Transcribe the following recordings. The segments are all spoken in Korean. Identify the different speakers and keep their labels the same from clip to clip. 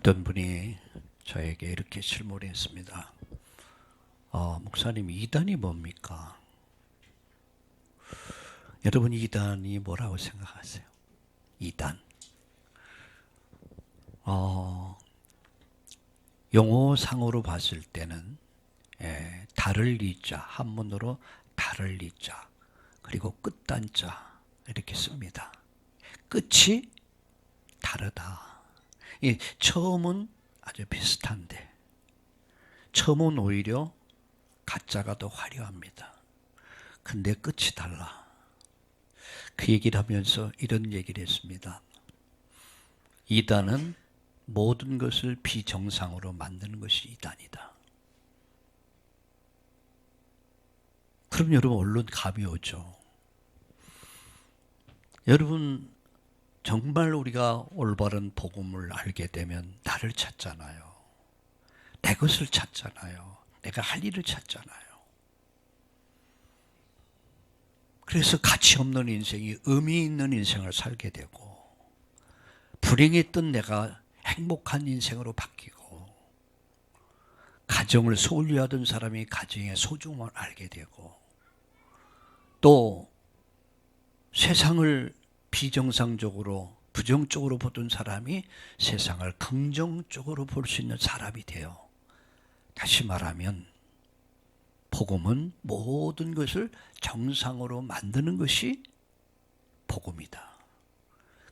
Speaker 1: 어떤 분이 저에게 이렇게 질문을 했습니다. 목사님, 이단이 뭡니까? 여러분, 이단이 뭐라고 생각하세요? 이단. 용어상으로 봤을 때는 다를 이자, 한문으로 다를 이자, 그리고 끝단자 이렇게 씁니다. 끝이 다르다. 처음은 아주 비슷한데 처음은 오히려 가짜가 더 화려합니다. 근데 끝이 달라. 그 얘기를 하면서 이런 얘기를 했습니다. 이단은 모든 것을 비정상으로 만드는 것이 이단이다. 그럼 여러분 언론 감이 오죠. 여러분 정말 우리가 올바른 복음을 알게 되면 나를 찾잖아요. 내 것을 찾잖아요. 내가 할 일을 찾잖아요. 그래서 가치 없는 인생이 의미 있는 인생을 살게 되고 불행했던 내가 행복한 인생으로 바뀌고 가정을 소홀히 하던 사람이 가정의 소중함을 알게 되고 또 세상을 비정상적으로 부정적으로 보던 사람이 세상을 긍정적으로 볼 수 있는 사람이 돼요. 다시 말하면 복음은 모든 것을 정상으로 만드는 것이 복음이다.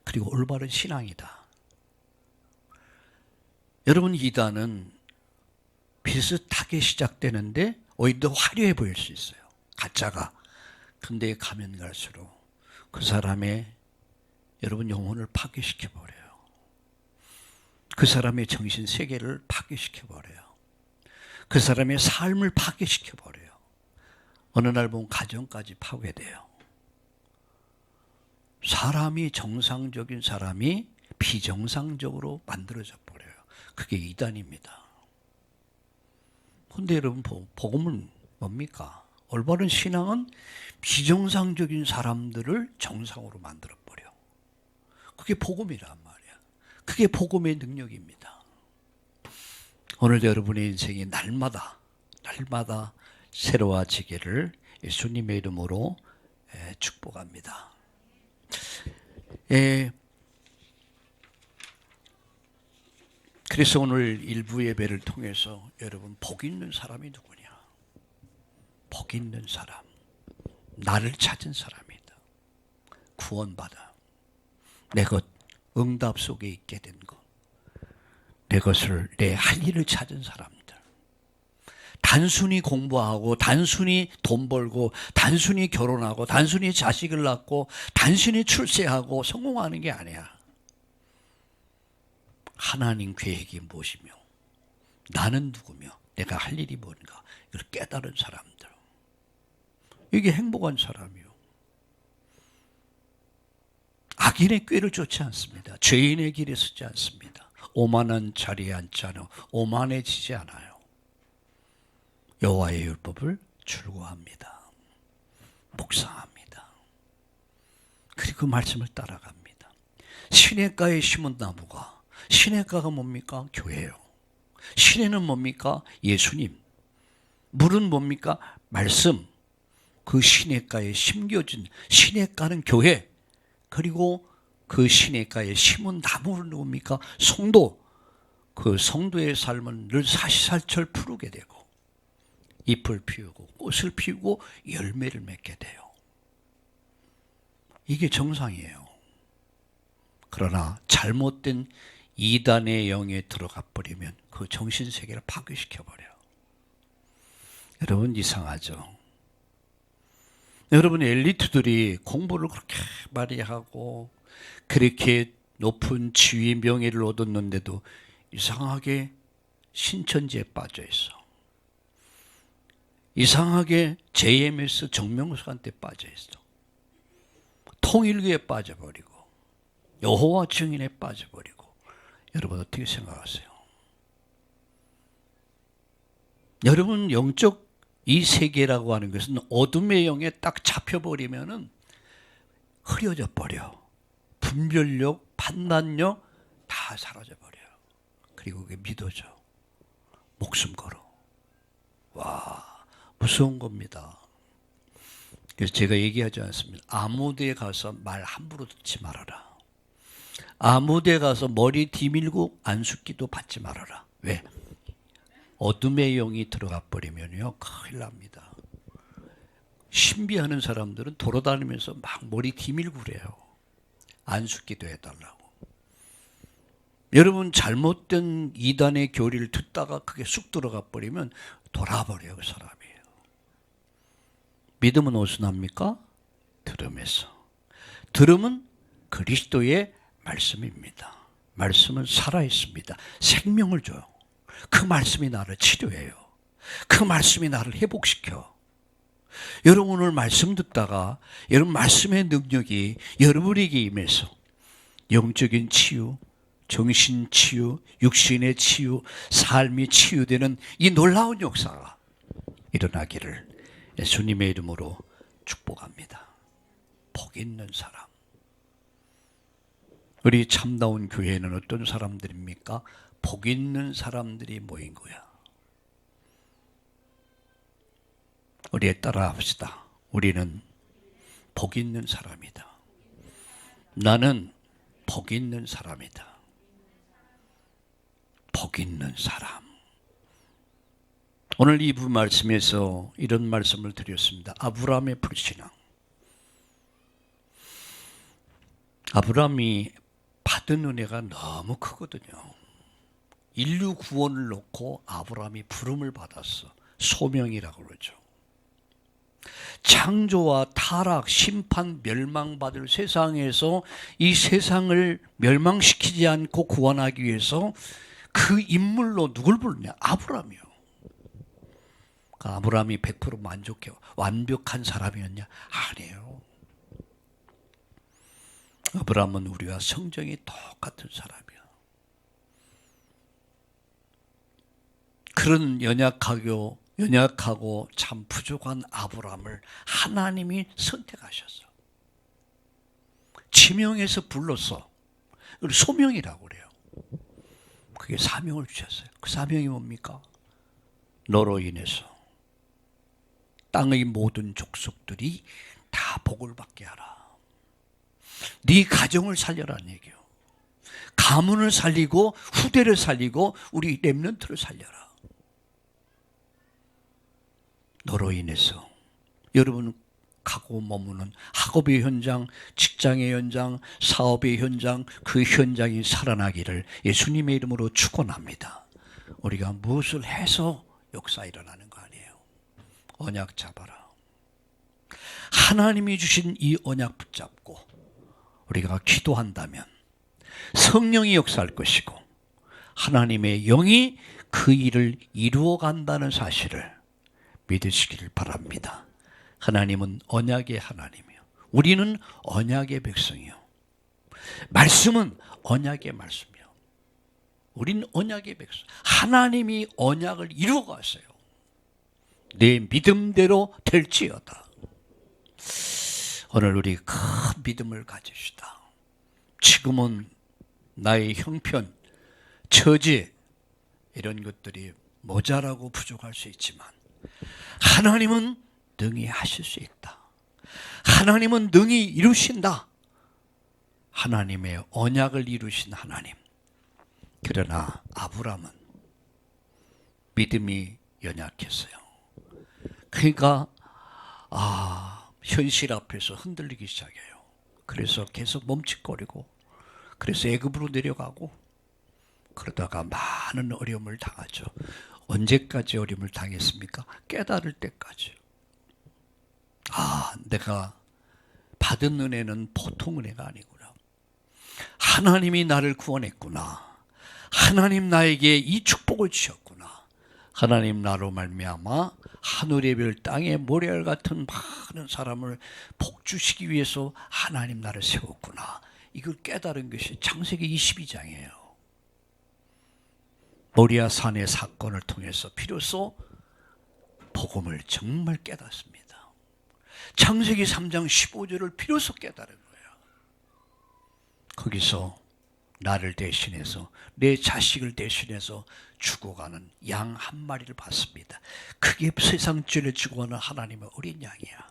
Speaker 1: 그리고 올바른 신앙이다. 여러분, 이단은 비슷하게 시작되는데 오히려 더 화려해 보일 수 있어요. 가짜가. 근데 가면 갈수록 그 사람의 여러분 영혼을 파괴시켜버려요. 그 사람의 정신 세계를 파괴시켜버려요. 그 사람의 삶을 파괴시켜버려요. 어느 날 보면 가정까지 파괴돼요. 사람이 정상적인 사람이 비정상적으로 만들어져 버려요. 그게 이단입니다. 그런데 여러분 복음은 뭡니까? 올바른 신앙은 비정상적인 사람들을 정상으로 만들어버려. 그게 복음이란 말이야. 그게 복음의 능력입니다. 오늘도 여러분의 인생이 날마다 새로워지기를 예수님의 이름으로 축복합니다. 그래서 오늘 일부 예배를 통해서 여러분 복 있는 사람이 누구냐? 복 있는 사람, 나를 찾은 사람이다. 구원받아. 내 것, 응답 속에 있게 된 것. 내 것을, 내 할 일을 찾은 사람들. 단순히 공부하고, 단순히 돈 벌고, 단순히 결혼하고, 단순히 자식을 낳고, 단순히 출세하고 성공하는 게 아니야. 하나님 계획이 무엇이며, 나는 누구며, 내가 할 일이 뭔가, 이걸 깨달은 사람들. 이게 행복한 사람이요. 악인의 꾀를 쫓지 않습니다. 죄인의 길에 서지 않습니다. 오만한 자리에 앉지 않아 오만해지지 않아요. 여호와의 율법을 출구합니다. 묵상합니다. 그리고 그 말씀을 따라갑니다. 시냇가에 심은 나무가, 시냇가가 뭡니까? 교회예요. 시냇는 뭡니까? 예수님. 물은 뭡니까? 말씀. 그 시냇가에 심겨진 시냇가는 교회. 그리고 그 시냇가에 심은 나무는 누굽니까? 성도. 그 성도의 삶은 늘 사시사철 푸르게 되고 잎을 피우고 꽃을 피우고 열매를 맺게 돼요. 이게 정상이에요. 그러나 잘못된 이단의 영에 들어가 버리면 그 정신세계를 파괴시켜버려요. 여러분 이상하죠? 여러분 엘리트들이 공부를 그렇게 많이 하고 그렇게 높은 지위 명예를 얻었는데도 이상하게 신천지에 빠져 있어. 이상하게 JMS 정명석한테 빠져 있어. 통일교에 빠져버리고 여호와 증인에 빠져버리고. 여러분 어떻게 생각하세요? 여러분 영적 이 세계라고 하는 것은 어둠의 영에 딱 잡혀버리면은 흐려져 버려. 분별력, 판단력 다 사라져 버려요. 그리고 그게 믿어져. 목숨 걸어. 와, 무서운 겁니다. 그래서 제가 얘기하지 않습니다. 아무 데 가서 말 함부로 듣지 말아라. 아무 데 가서 머리 뒤밀고 안숙기도 받지 말아라. 왜? 어둠의 영이 들어가 버리면요, 큰일 납니다. 신비하는 사람들은 돌아다니면서 막 머리 뒤밀고 그래요. 안숙기도 해달라고. 여러분, 잘못된 이단의 교리를 듣다가 그게 쑥 들어가 버리면 돌아버려요, 그 사람이에요. 믿음은 어디서 납니까? 들음에서. 들음은 그리스도의 말씀입니다. 말씀은 살아있습니다. 생명을 줘요. 그 말씀이 나를 치료해요. 그 말씀이 나를 회복시켜. 여러분, 오늘 말씀 듣다가 여러분 말씀의 능력이 여러분에게 임해서 영적인 치유, 정신 치유, 육신의 치유, 삶이 치유되는 이 놀라운 역사가 일어나기를 예수님의 이름으로 축복합니다. 복 있는 사람. 우리 참다운 교회는 어떤 사람들입니까? 복 있는 사람들이 모인 거야. 우리에 따라 합시다. 우리는 복 있는 사람이다. 나는 복 있는 사람이다. 복 있는 사람. 오늘 이 부 말씀에서 이런 말씀을 드렸습니다. 아브라함의 불신앙. 아브라함이 받은 은혜가 너무 크거든요. 인류 구원을 놓고 아브라함이 부름을 받았어. 소명이라고 그러죠. 창조와 타락, 심판, 멸망받을 세상에서 이 세상을 멸망시키지 않고 구원하기 위해서 그 인물로 누굴 부르냐? 아브라함이요. 아브라함이 100% 만족해 완벽한 사람이었냐? 아니에요. 아브라함은 우리와 성정이 똑같은 사람이야. 그런 연약하고 참 부족한 아브라함을 하나님이 선택하셨어. 지명해서 불렀어. 소명이라고 그래요. 그게 사명을 주셨어요. 그 사명이 뭡니까? 너로 인해서 땅의 모든 족속들이 다 복을 받게 하라. 네 가정을 살려라는 얘기예요. 가문을 살리고 후대를 살리고 우리 렘넌트를 살려라. 너로 인해서 여러분 가고 머무는 학업의 현장, 직장의 현장, 사업의 현장, 그 현장이 살아나기를 예수님의 이름으로 축원합니다. 우리가 무엇을 해서 역사 일어나는 거 아니에요. 언약 잡아라. 하나님이 주신 이 언약 붙잡고 우리가 기도한다면 성령이 역사할 것이고 하나님의 영이 그 일을 이루어 간다는 사실을 믿으시기를 바랍니다. 하나님은 언약의 하나님이요. 우리는 언약의 백성이요. 말씀은 언약의 말씀이요. 우리는 언약의 백성. 하나님이 언약을 이루어 갔어요. 내 믿음대로 될지어다. 오늘 우리 큰 믿음을 가지시다. 지금은 나의 형편, 처지 이런 것들이 모자라고 부족할 수 있지만 하나님은 능히 하실 수 있다. 하나님은 능히 이루신다. 하나님의 언약을 이루신 하나님. 그러나 아브라함은 믿음이 연약했어요. 그러니까 현실 앞에서 흔들리기 시작해요. 그래서 계속 멈칫거리고 그래서 애굽으로 내려가고 그러다가 많은 어려움을 당하죠. 언제까지 어려움을 당했습니까? 깨달을 때까지. 내가 받은 은혜는 보통 은혜가 아니구나. 하나님이 나를 구원했구나. 하나님 나에게 이 축복을 주셨구나. 하나님 나로 말미암아 하늘의 별 땅의 모래알 같은 많은 사람을 복주시기 위해서 하나님 나를 세웠구나. 이걸 깨달은 것이 창세기 22장이에요. 모리아 산의 사건을 통해서 비로소 복음을 정말 깨닫습니다. 창세기 3장 15절을 비로소 깨달은 거예요. 거기서 나를 대신해서, 내 자식을 대신해서 죽어가는 양 한 마리를 봤습니다. 그게 세상 죄를 지고 가는 하나님의 어린 양이야.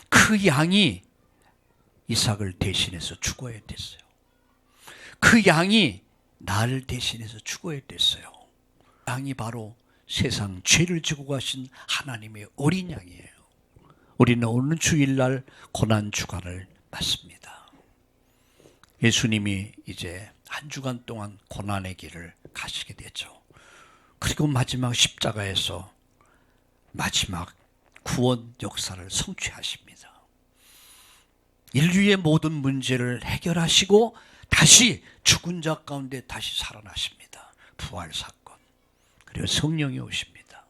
Speaker 1: 그 양이 이삭을 대신해서 죽어야 됐어요. 그 양이 나를 대신해서 죽어야 됐어요. 양이 바로 세상 죄를 지고 가신 하나님의 어린 양이에요. 우리는 오늘 주일날 고난주간을 맞습니다. 예수님이 이제 한 주간 동안 고난의 길을 가시게 되죠. 그리고 마지막 십자가에서 마지막 구원 역사를 성취하십니다. 인류의 모든 문제를 해결하시고 다시 죽은 자 가운데 다시 살아나십니다. 부활 사건. 그리고 성령이 오십니다.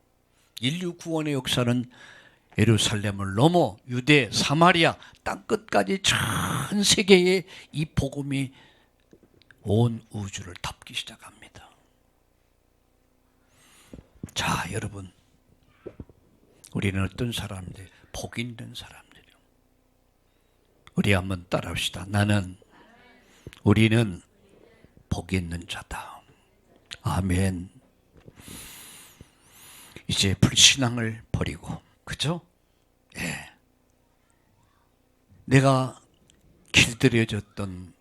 Speaker 1: 인류 구원의 역사는 예루살렘을 넘어 유대, 사마리아 땅끝까지 전 세계에 이 복음이 온 우주를 덮기 시작합니다. 자, 여러분, 우리는 어떤 사람들? 복 있는 사람들이요. 우리 한번 따라합시다. 우리는 복 있는 자다. 아멘. 이제 불신앙을 버리고, 그죠? 예. 내가 길들여졌던,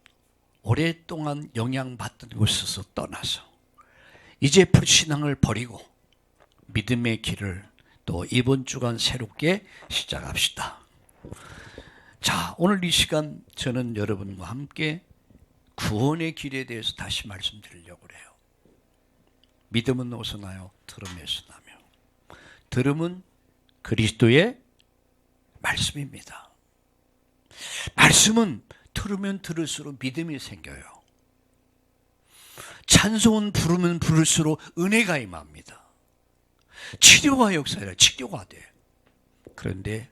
Speaker 1: 오랫동안 영향받던 곳에서 떠나서 이제 불신앙을 버리고 믿음의 길을 또 이번 주간 새롭게 시작합시다. 자, 오늘 이 시간 저는 여러분과 함께 구원의 길에 대해서 다시 말씀드리려고 해요. 믿음은 어디서 나요? 들음에서 나며. 들음은 그리스도의 말씀입니다. 말씀은 들으면 들을수록 믿음이 생겨요. 찬송은 부르면 부를수록 은혜가 임합니다. 치료가 역사라, 치료가 돼. 그런데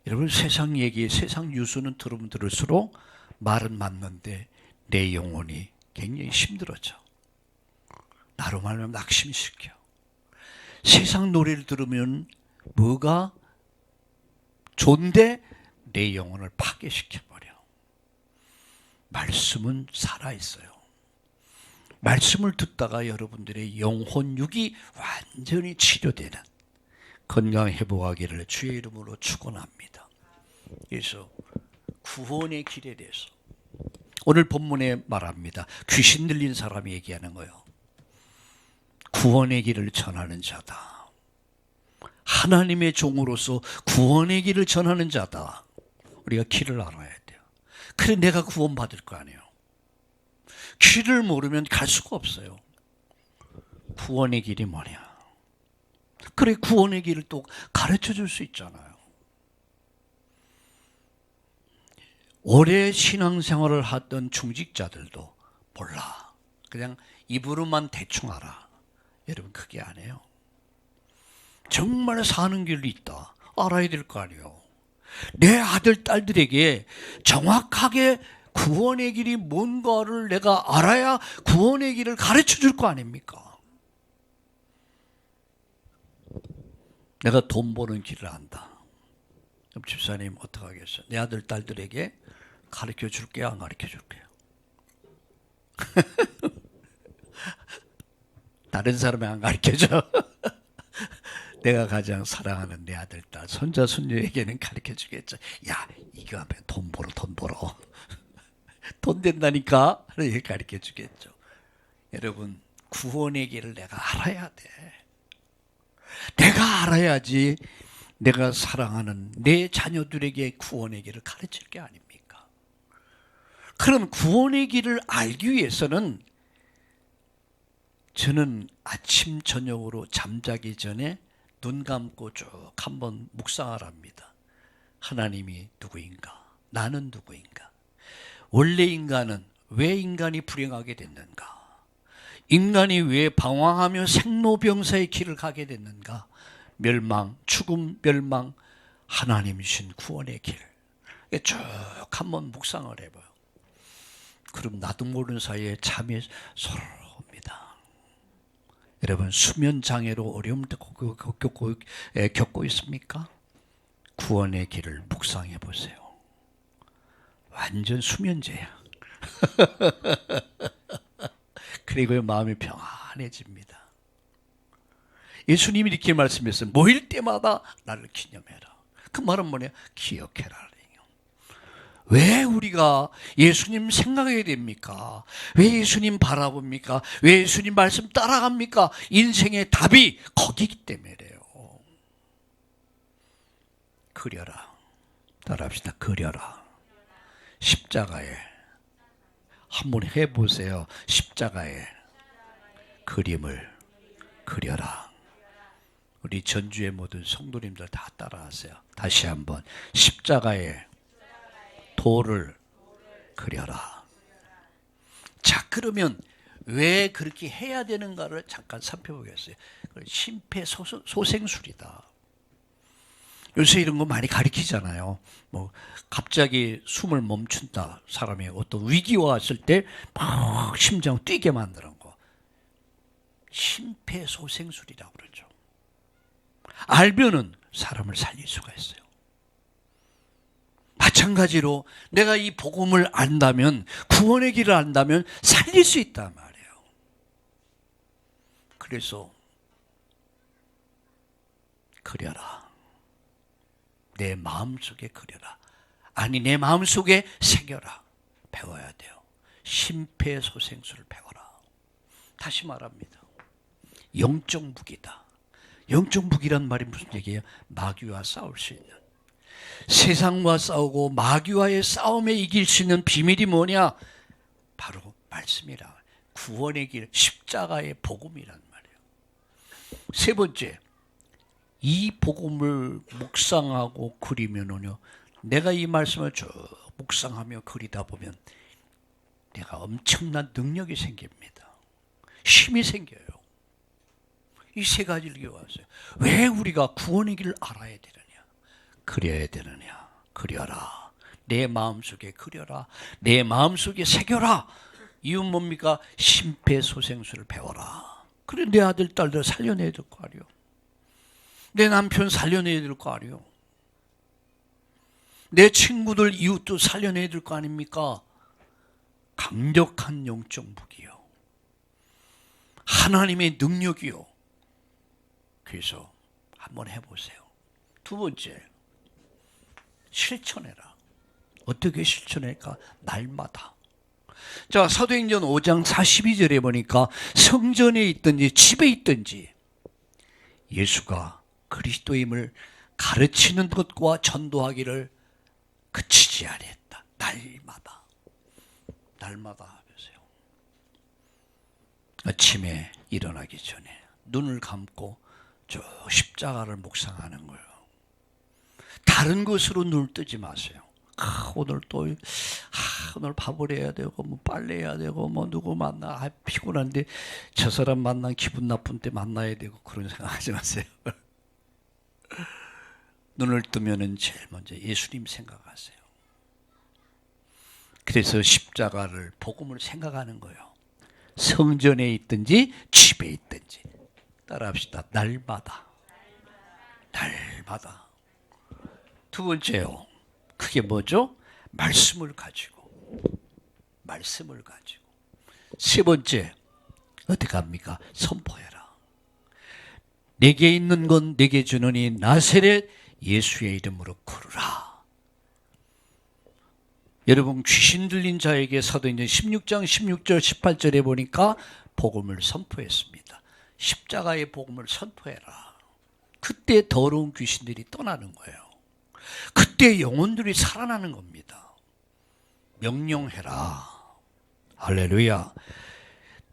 Speaker 1: 여러분, 세상 얘기, 세상 뉴스는 들으면 들을수록 말은 맞는데 내 영혼이 굉장히 힘들어져. 나로 말하면 낙심시켜. 세상 노래를 들으면 뭐가 좋은데 내 영혼을 파괴시켜버려. 말씀은 살아있어요. 말씀을 듣다가 여러분들의 영혼육이 완전히 치료되는 건강 회복하기를 주의 이름으로 축원합니다. 그래서 구원의 길에 대해서 오늘 본문에 말합니다. 귀신 들린 사람이 얘기하는 거예요. 구원의 길을 전하는 자다. 하나님의 종으로서 구원의 길을 전하는 자다. 우리가 길을 알아야 돼요. 그래, 내가 구원받을 거 아니에요. 길을 모르면 갈 수가 없어요. 구원의 길이 뭐냐? 그래, 구원의 길을 또 가르쳐 줄 수 있잖아요. 오래 신앙생활을 하던 중직자들도 몰라. 그냥 입으로만 대충 알아. 여러분, 그게 아니에요. 정말 사는 길이 있다. 알아야 될 거 아니에요. 내 아들, 딸들에게 정확하게 구원의 길이 뭔가를 내가 알아야 구원의 길을 가르쳐 줄 거 아닙니까? 내가 돈 버는 길을 안다. 그럼 집사님 어떡하겠어요? 내 아들, 딸들에게 가르쳐 줄게요? 안 가르쳐 줄게요? 다른 사람이 안 가르쳐줘. 내가 가장 사랑하는 내 아들, 딸, 손자, 손녀에게는 가르쳐 주겠죠. 야, 이거 하면 돈 벌어. 돈 된다니까? 이렇게 가르쳐 주겠죠. 여러분, 구원의 길을 내가 알아야 돼. 내가 알아야지 내가 사랑하는 내 자녀들에게 구원의 길을 가르칠 게 아닙니까? 그럼 구원의 길을 알기 위해서는 저는 아침 저녁으로 잠자기 전에 눈 감고 쭉 한번 묵상을 합니다. 하나님이 누구인가? 나는 누구인가? 원래 인간은 왜 인간이 불행하게 됐는가? 인간이 왜 방황하며 생로병사의 길을 가게 됐는가? 멸망, 죽음, 멸망, 하나님 주신 구원의 길. 쭉 한번 묵상을 해봐요. 그럼 나도 모르는 사이에 잠이 서로 옵니다. 여러분, 수면 장애로 어려움을 겪고 있습니까? 구원의 길을 묵상해 보세요. 완전 수면제야. 그리고 마음이 평안해집니다. 예수님이 이렇게 말씀했어요. 모일 때마다 나를 기념해라. 그 말은 뭐냐? 기억해라. 왜 우리가 예수님 생각해야 됩니까? 왜 예수님 바라봅니까? 왜 예수님 말씀 따라갑니까? 인생의 답이 거기기 때문에래요. 그려라. 따라합시다. 그려라. 십자가에 한번 해보세요. 십자가에 그림을 그려라. 우리 전주의 모든 성도님들 다 따라하세요. 다시 한번. 십자가에 도를 그려라. 자, 그러면 왜 그렇게 해야 되는가를 잠깐 살펴보겠어요. 심폐소생술이다. 요새 이런 거 많이 가르치잖아요. 뭐 갑자기 숨을 멈춘다. 사람이 어떤 위기가 왔을 때 막 심장 뛰게 만드는 거. 심폐소생술이라고 그러죠. 알면은 사람을 살릴 수가 있어요. 마찬가지로 내가 이 복음을 안다면, 구원의 길을 안다면 살릴 수 있단 말이에요. 그래서 그려라. 내 마음속에 그려라. 아니, 내 마음속에 새겨라. 배워야 돼요. 심폐소생술을 배워라. 다시 말합니다. 영적 무기다. 영적 무기란 말이 무슨 얘기예요? 마귀와 싸울 수 있는, 세상과 싸우고 마귀와의 싸움에 이길 수 있는 비밀이 뭐냐? 바로 말씀이라. 구원의 길, 십자가의 복음이란 말이에요. 세 번째, 이 복음을 묵상하고 그리면은요, 내가 이 말씀을 쭉 묵상하며 그리다 보면 내가 엄청난 능력이 생깁니다. 힘이 생겨요. 이 세 가지를 이어왔어요. 왜 우리가 구원의 길을 알아야 되느냐? 그려야 되느냐? 그려라. 내 마음속에 그려라. 내 마음속에 새겨라. 이유는 뭡니까? 심폐소생술을 배워라. 그래, 내 아들, 딸들 살려내야 될 거 아니요. 내 남편 살려내야 될 거 아니요. 내 친구들, 이웃도 살려내야 될 거 아닙니까? 강력한 영적 무기요. 하나님의 능력이요. 그래서 한번 해보세요. 두 번째, 실천해라. 어떻게 실천할까? 날마다. 자, 사도행전 5장 42절에 보니까 성전에 있든지 집에 있든지 예수가 그리스도임을 가르치는 것과 전도하기를 그치지 아니했다. 날마다. 날마다 하세요. 아침에 일어나기 전에 눈을 감고 저 십자가를 묵상하는 거예요. 다른 것으로 눈을 뜨지 마세요. 오늘 또 오늘 밥을 해야 되고 뭐 빨래해야 되고 뭐 누구 만나 피곤한데 저 사람 만나 기분 나쁜 때 만나야 되고 그런 생각하지 마세요. 눈을 뜨면은 제일 먼저 예수님 생각하세요. 그래서 십자가를 복음을 생각하는 거예요. 성전에 있든지 집에 있든지. 따라합시다. 날마다. 날마다. 두 번째요. 그게 뭐죠? 말씀을 가지고. 말씀을 가지고. 세 번째, 어떻게 합니까? 선포해라. 내게 있는 건 내게 주느니 나사렛 예수의 이름으로 걸으라. 여러분, 귀신 들린 자에게 사도행전 16장 16절 18절에 보니까 복음을 선포했습니다. 십자가의 복음을 선포해라. 그때 더러운 귀신들이 떠나는 거예요. 그때 영혼들이 살아나는 겁니다. 명령해라. 할렐루야.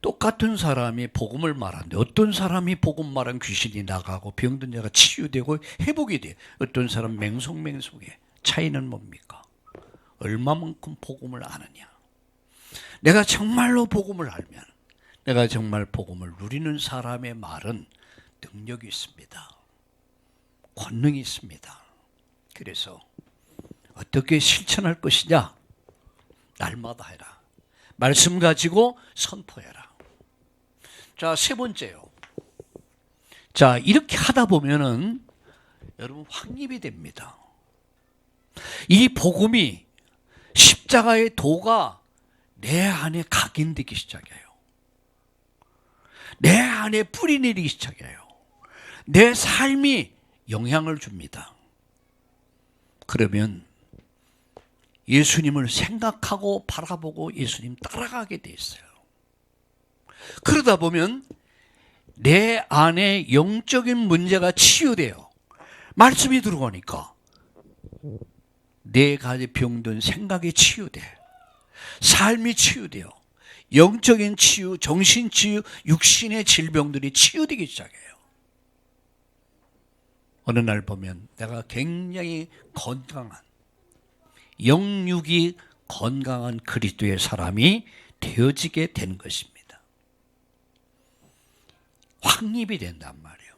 Speaker 1: 똑같은 사람이 복음을 말하는데 어떤 사람이 복음 말한 귀신이 나가고 병든 자가 치유되고 회복이 돼. 어떤 사람 맹속맹속해. 차이는 뭡니까? 얼마만큼 복음을 아느냐. 내가 정말로 복음을 알면, 내가 정말 복음을 누리는 사람의 말은 능력이 있습니다. 권능이 있습니다. 그래서 어떻게 실천할 것이냐? 날마다 해라. 말씀 가지고 선포해라. 자, 세 번째요. 자, 이렇게 하다 보면은 여러분 확립이 됩니다. 이 복음이 십자가의 도가 내 안에 각인되기 시작해요. 내 안에 뿌리 내리기 시작해요. 내 삶이 영향을 줍니다. 그러면 예수님을 생각하고 바라보고 예수님 따라가게 돼 있어요. 그러다 보면 내 안에 영적인 문제가 치유돼요. 말씀이 들어가니까 내 가지 병든 생각이 치유돼. 삶이 치유돼요. 영적인 치유, 정신 치유, 육신의 질병들이 치유되기 시작해요. 어느 날 보면 내가 굉장히 건강한, 영육이 건강한 그리스도의 사람이 되어지게 된 것입니다. 확립이 된단 말이에요.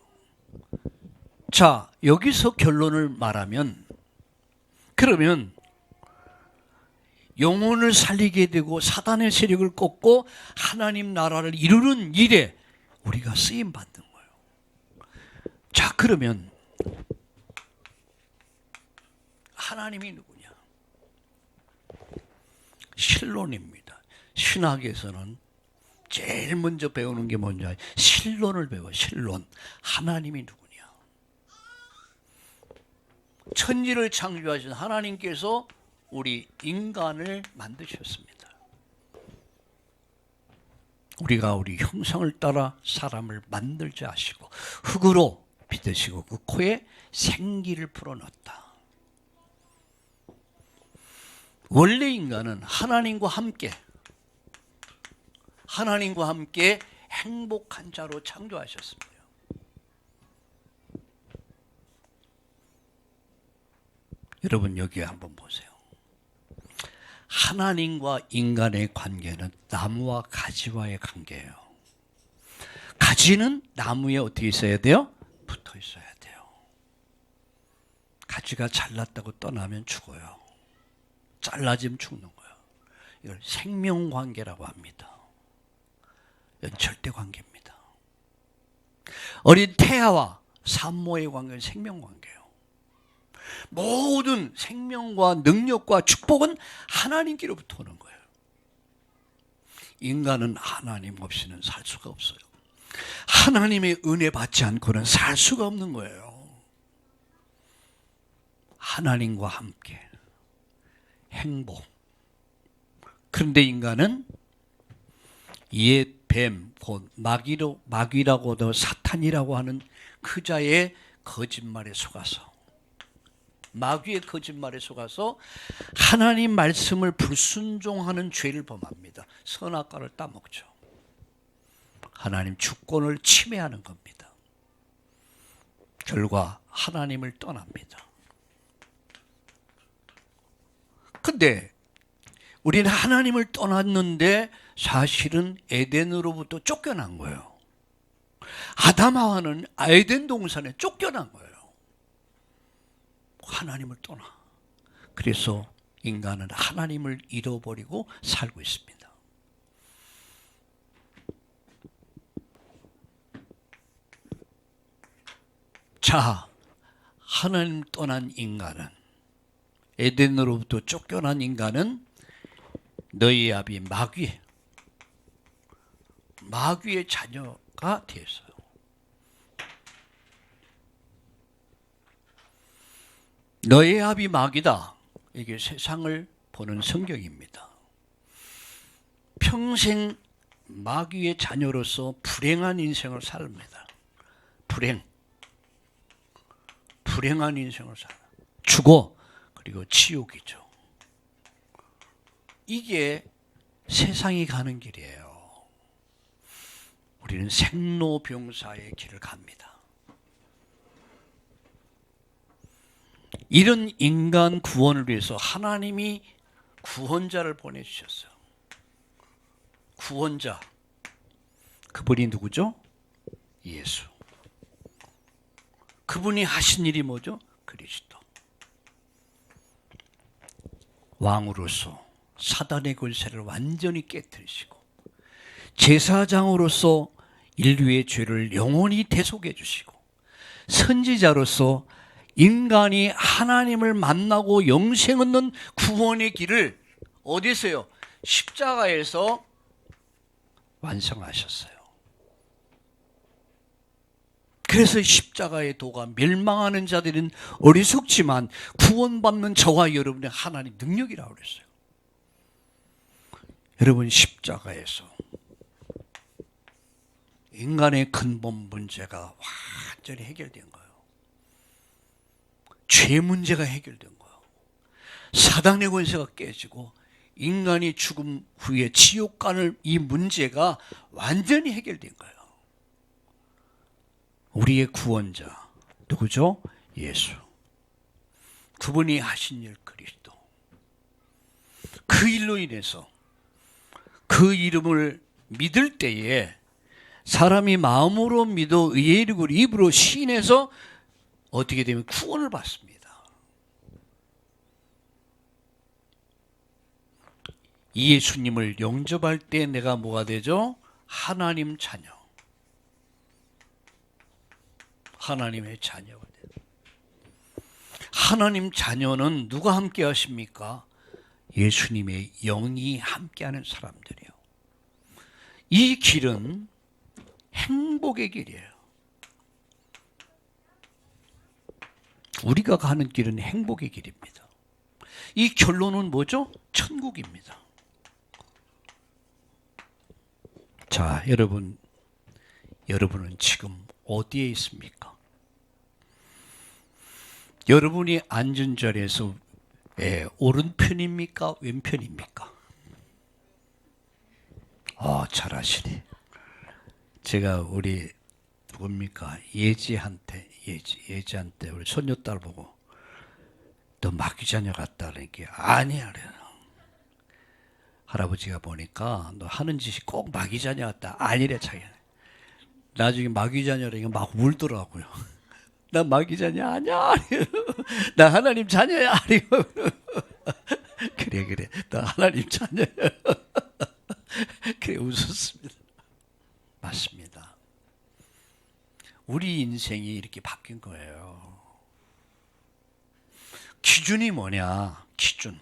Speaker 1: 자, 여기서 결론을 말하면, 그러면 영혼을 살리게 되고 사단의 세력을 꺾고 하나님 나라를 이루는 일에 우리가 쓰임 받는 거예요. 자, 그러면 하나님이 누구냐? 신론입니다. 신학에서는 제일 먼저 배우는 게 뭔지 알아요? 신론을 배워. 신론. 하나님이 누구냐? 천지를 창조하신 하나님께서 우리 인간을 만드셨습니다. 우리가 우리 형상을 따라 사람을 만들자 하시고 흙으로 빚으시고 그 코에 생기를 불어넣었다. 원래 인간은 하나님과 함께 행복한 자로 창조하셨습니다. 여러분 여기 한번 보세요. 하나님과 인간의 관계는 나무와 가지와의 관계예요. 가지는 나무에 어떻게 있어야 돼요? 붙어 있어야 돼요. 가지가 잘났다고 떠나면 죽어요. 잘라지면 죽는 거예요. 이걸 생명관계라고 합니다. 이건 절대관계입니다. 어린 태아와 산모의 관계는 생명관계예요. 모든 생명과 능력과 축복은 하나님께로부터 오는 거예요. 인간은 하나님 없이는 살 수가 없어요. 하나님의 은혜 받지 않고는 살 수가 없는 거예요. 하나님과 함께 행복. 그런데 인간은 옛 뱀, 곧 마귀라고도 사탄이라고 하는 그 자의 거짓말에 속아서, 마귀의 거짓말에 속아서 하나님 말씀을 불순종하는 죄를 범합니다. 선악과를 따먹죠. 하나님 주권을 침해하는 겁니다. 결과 하나님을 떠납니다. 근데 우리는 하나님을 떠났는데 사실은 에덴으로부터 쫓겨난 거예요. 아담하와는 에덴 동산에 쫓겨난 거예요. 하나님을 떠나. 그래서 인간은 하나님을 잃어버리고 살고 있습니다. 자, 하나님 떠난 인간은, 에덴으로부터 쫓겨난 인간은 너희 아비 마귀의 자녀가 되었어요. 너희 아비 마귀다. 이게 세상을 보는 성경입니다. 평생 마귀의 자녀로서 불행한 인생을 삽니다. 불행한 인생을 살아. 죽어. 그리고 지옥이죠. 이게 세상이 가는 길이에요. 우리는 생로병사의 길을 갑니다. 이런 인간 구원을 위해서 하나님이 구원자를 보내주셨어요. 구원자. 그분이 누구죠? 예수. 그분이 하신 일이 뭐죠? 그리스도. 왕으로서 사단의 권세를 완전히 깨뜨리시고 제사장으로서 인류의 죄를 영원히 대속해 주시고 선지자로서 인간이 하나님을 만나고 영생 얻는 구원의 길을 어디서요? 십자가에서 완성하셨어요. 그래서 십자가의 도가 멸망하는 자들은 어리석지만 구원받는 저와 여러분의 하나님 능력이라고 그랬어요. 여러분, 십자가에서 인간의 근본 문제가 완전히 해결된 거예요. 죄 문제가 해결된 거예요. 사단의 권세가 깨지고 인간이 죽음 후에 지옥 가는 이 문제가 완전히 해결된 거예요. 우리의 구원자 누구죠? 예수. 그분이 하신 일 그리스도. 그 일로 인해서 그 이름을 믿을 때에 사람이 마음으로 믿어 의에 이르고 입으로 시인해서 어떻게 되면 구원을 받습니다. 이 예수님을 영접할 때 내가 뭐가 되죠? 하나님 자녀. 하나님의 자녀가 돼요. 하나님 자녀는 누가 함께 하십니까? 예수님의 영이 함께하는 사람들이요. 이 길은 행복의 길이에요. 우리가 가는 길은 행복의 길입니다. 이 결론은 뭐죠? 천국입니다. 자, 여러분은 지금 어디에 있습니까? 여러분이 앉은 자리에서 오른편입니까? 왼편입니까? 잘하시네. 제가 우리 누굽니까? 예지한테 우리 손녀딸 보고 너 마귀자녀 같다 그러니까 아니야 그래요. 할아버지가 보니까 너 하는 짓이 꼭 마귀자녀 같다. 아니래 자기는. 나중에 마귀자녀라니까 막 울더라고요. 나 마귀자녀 아니야. 나 하나님 자녀야. 그래 나 하나님 자녀야. 그래 웃었습니다. 맞습니다. 우리 인생이 이렇게 바뀐 거예요. 기준이 뭐냐? 기준.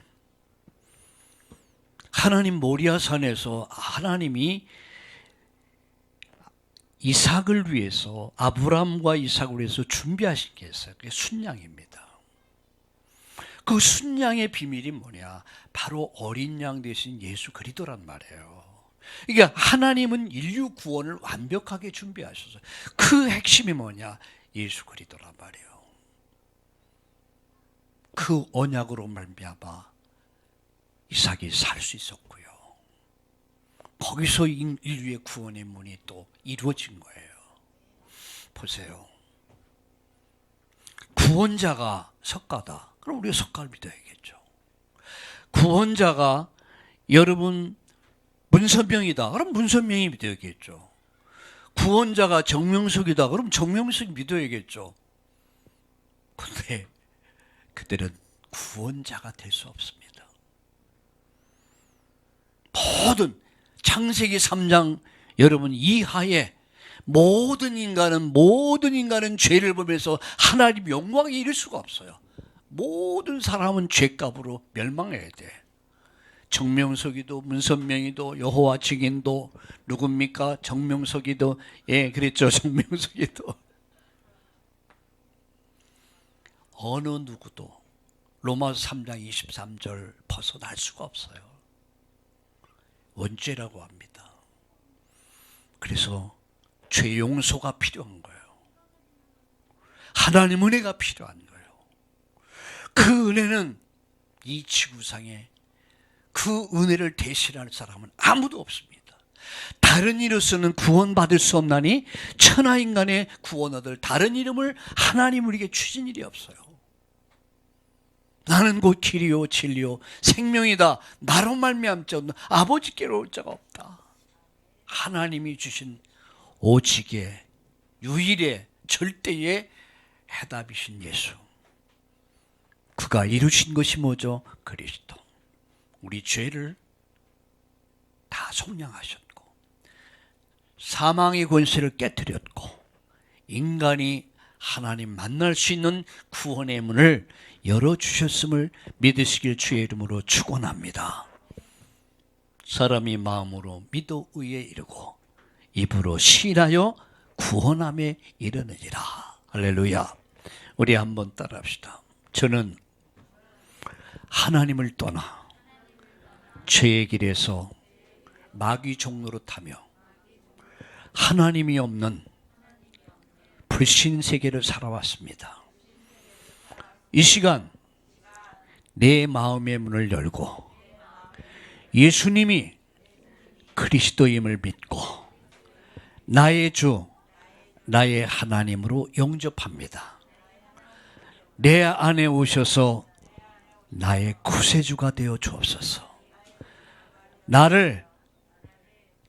Speaker 1: 하나님 모리아산에서 하나님이 이삭을 위해서, 아브라함과 이삭을 위해서 준비하신 게 있어요. 그게 순양입니다. 그 순양의 비밀이 뭐냐? 바로 어린 양 대신 예수 그리스도란 말이에요. 그러니까 하나님은 인류 구원을 완벽하게 준비하셨어요. 그 핵심이 뭐냐? 예수 그리스도란 말이에요. 그 언약으로 말미암아 이삭이 살 수 있었고요. 거기서 인류의 구원의 문이 또 이루어진 거예요. 보세요. 구원자가 석가다. 그럼 우리가 석가를 믿어야겠죠. 구원자가 여러분 문선명이다. 그럼 문선명이 믿어야겠죠. 구원자가 정명석이다. 그럼 정명석이 믿어야겠죠. 근데 그들은 구원자가 될 수 없습니다. 모든 창세기 3장 여러분 이하에 모든 인간은 죄를 보면서 하나님 영광에 이를 수가 없어요. 모든 사람은 죄값으로 멸망해야 돼. 정명석이도 문선명이도 여호와 증인도 누굽니까? 정명석이도 그랬죠. 정명석이도 어느 누구도 로마서 3장 23절 벗어날 수가 없어요. 원죄라고 합니다. 그래서 죄 용서가 필요한 거예요. 하나님 은혜가 필요한 거예요. 그 은혜는 이 지구상에 그 은혜를 대신할 사람은 아무도 없습니다. 다른 이로서는 구원받을 수 없나니 천하인간의 구원 얻을 다른 이름을 하나님 우리에게 주신 일이 없어요. 나는 곧 길이요 진리요 생명이다. 나로 말미암지 없는 아버지께로 올 자가 없다. 하나님이 주신 오직의 유일의 절대의 해답이신 예수. 그가 이루신 것이 뭐죠? 그리스도. 우리 죄를 다 속량하셨고 사망의 권세를 깨뜨렸고 인간이 하나님 만날 수 있는 구원의 문을 열어주셨음을 믿으시길 주의 이름으로 축원합니다. 사람이 마음으로 믿어 의에 이르고 입으로 시인하여 구원함에 이르느니라. 할렐루야. 우리 한번 따라합시다. 저는 하나님을 떠나 죄의 길에서 마귀 종로로 타며 하나님이 없는 불신 세계를 살아왔습니다. 이 시간 내 마음의 문을 열고 예수님이 그리스도임을 믿고 나의 주, 나의 하나님으로 영접합니다. 내 안에 오셔서 나의 구세주가 되어 주옵소서. 나를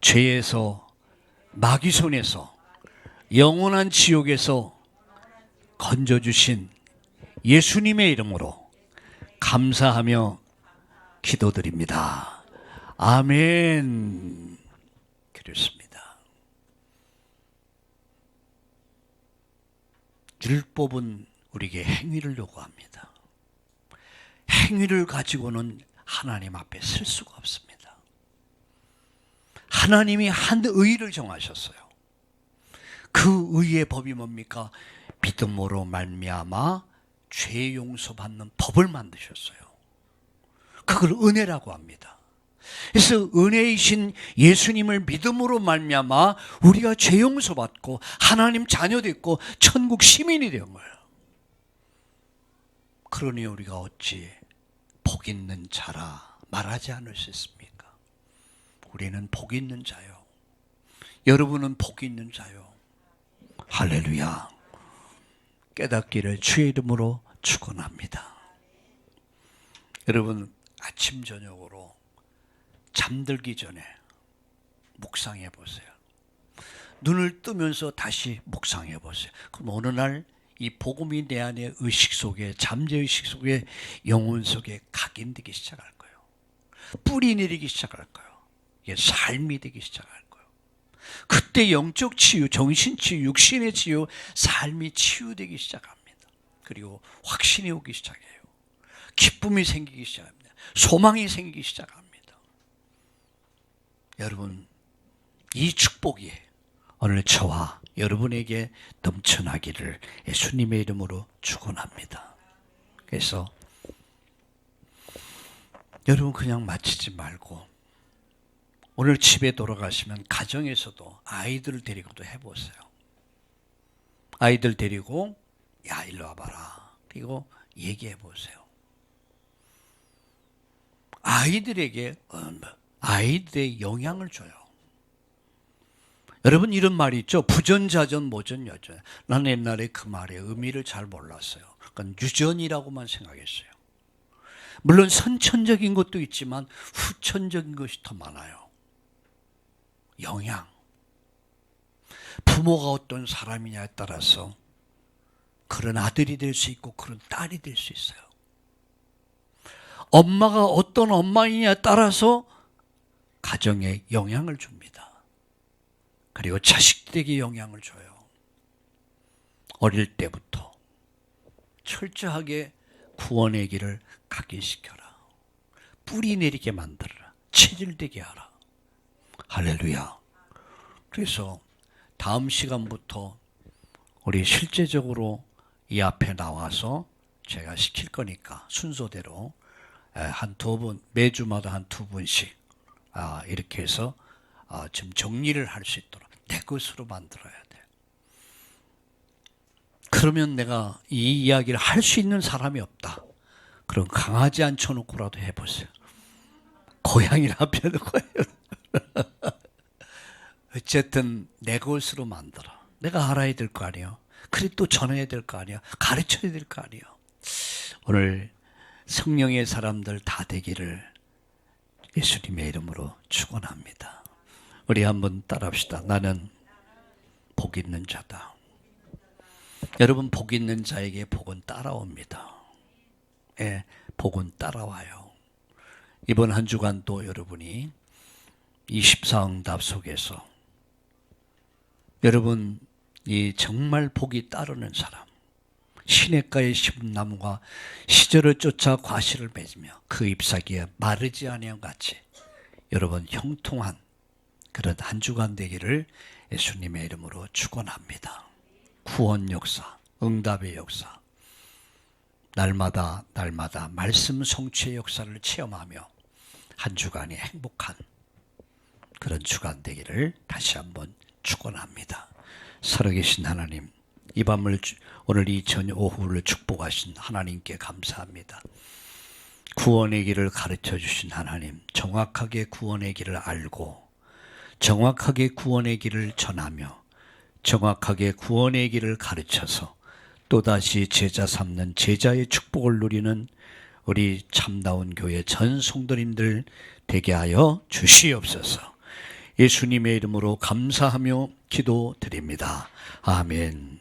Speaker 1: 죄에서, 마귀 손에서, 영원한 지옥에서 건져주신 예수님의 이름으로 감사하며 기도드립니다. 아멘. 그렇습니다. 율법은 우리에게 행위를 요구합니다. 행위를 가지고는 하나님 앞에 설 수가 없습니다. 하나님이 한 의를 정하셨어요. 그 의의 법이 뭡니까? 믿음으로 말미암아 죄 용서받는 법을 만드셨어요. 그걸 은혜라고 합니다. 그래서 은혜이신 예수님을 믿음으로 말미암아 우리가 죄 용서받고 하나님 자녀 됐고 천국 시민이 된 거예요. 그러니 우리가 어찌 복 있는 자라 말하지 않을 수 있습니까? 우리는 복 있는 자요. 여러분은 복 있는 자요. 할렐루야. 깨닫기를 주의 이름으로 축원합니다. 여러분 아침 저녁으로 잠들기 전에 묵상해 보세요. 눈을 뜨면서 다시 묵상해 보세요. 그럼 어느 날 이 복음이 내 안에 의식 속에, 잠재의식 속에, 영혼 속에 각인되기 시작할 거예요. 뿌리 내리기 시작할 거예요. 이게 삶이 되기 시작할 거예요. 그때 영적 치유, 정신 치유, 육신의 치유, 삶이 치유되기 시작합니다. 그리고 확신이 오기 시작해요. 기쁨이 생기기 시작합니다. 소망이 생기기 시작합니다. 여러분, 이 축복이 오늘 저와 여러분에게 넘쳐나기를 예수님의 이름으로 축원합니다. 그래서 여러분 그냥 마치지 말고 오늘 집에 돌아가시면 가정에서도 아이들을 데리고도 해보세요. 아이들 데리고 야 일로 와봐라. 그리고 얘기해 보세요. 아이들에게 아이들의 영향을 줘요. 여러분 이런 말이 있죠. 부전자전 모전여전. 나는 옛날에 그 말의 의미를 잘 몰랐어요. 그러니까 유전이라고만 생각했어요. 물론 선천적인 것도 있지만 후천적인 것이 더 많아요. 영향. 부모가 어떤 사람이냐에 따라서 그런 아들이 될 수 있고 그런 딸이 될 수 있어요. 엄마가 어떤 엄마이냐에 따라서 가정에 영향을 줍니다. 그리고 자식들에게 영향을 줘요. 어릴 때부터 철저하게 구원의 길을 각인시켜라. 뿌리 내리게 만들어라. 체질되게 하라. 할렐루야. 그래서 다음 시간부터 우리 실제적으로 이 앞에 나와서 제가 시킬 거니까 순서대로 한 두 분, 매주마다 한 두 분씩 이렇게 해서 좀 정리를 할 수 있도록 내 것으로 만들어야 돼. 그러면 내가 이 이야기를 할 수 있는 사람이 없다. 그럼 강아지 앉혀놓고라도 해보세요. 고양이를 앞에 놓고 어쨌든 내 것으로 만들어. 내가 알아야 될 거 아니에요. 그래 또 전해야 될 거 아니에요. 가르쳐야 될 거 아니에요. 오늘 성령의 사람들 다 되기를 예수님의 이름으로 축원합니다. 우리 한번 따라합시다. 나는 복 있는 자다. 여러분 복 있는 자에게 복은 따라옵니다. 예, 복은 따라와요. 이번 한 주간 또 여러분이 24응답 속에서 여러분 이 정말 복이 따르는 사람, 시냇가에 심은 나무가 시절을 쫓아 과실을 맺으며 그 잎사귀에 마르지 아니함 같이 여러분 형통한 그런 한 주간 되기를 예수님의 이름으로 축원합니다. 구원 역사, 응답의 역사, 날마다 말씀 성취의 역사를 체험하며 한 주간이 행복한 그런 주간 되기를 다시 한번 축원합니다. 살아계신 하나님, 이 밤을 오늘 이 저녁 오후를 축복하신 하나님께 감사합니다. 구원의 길을 가르쳐 주신 하나님, 정확하게 구원의 길을 알고 정확하게 구원의 길을 전하며 정확하게 구원의 길을 가르쳐서 또다시 제자 삼는 제자의 축복을 누리는 우리 참다운 교회 전 성도님들 되게 하여 주시옵소서. 예수님의 이름으로 감사하며 기도드립니다. 아멘.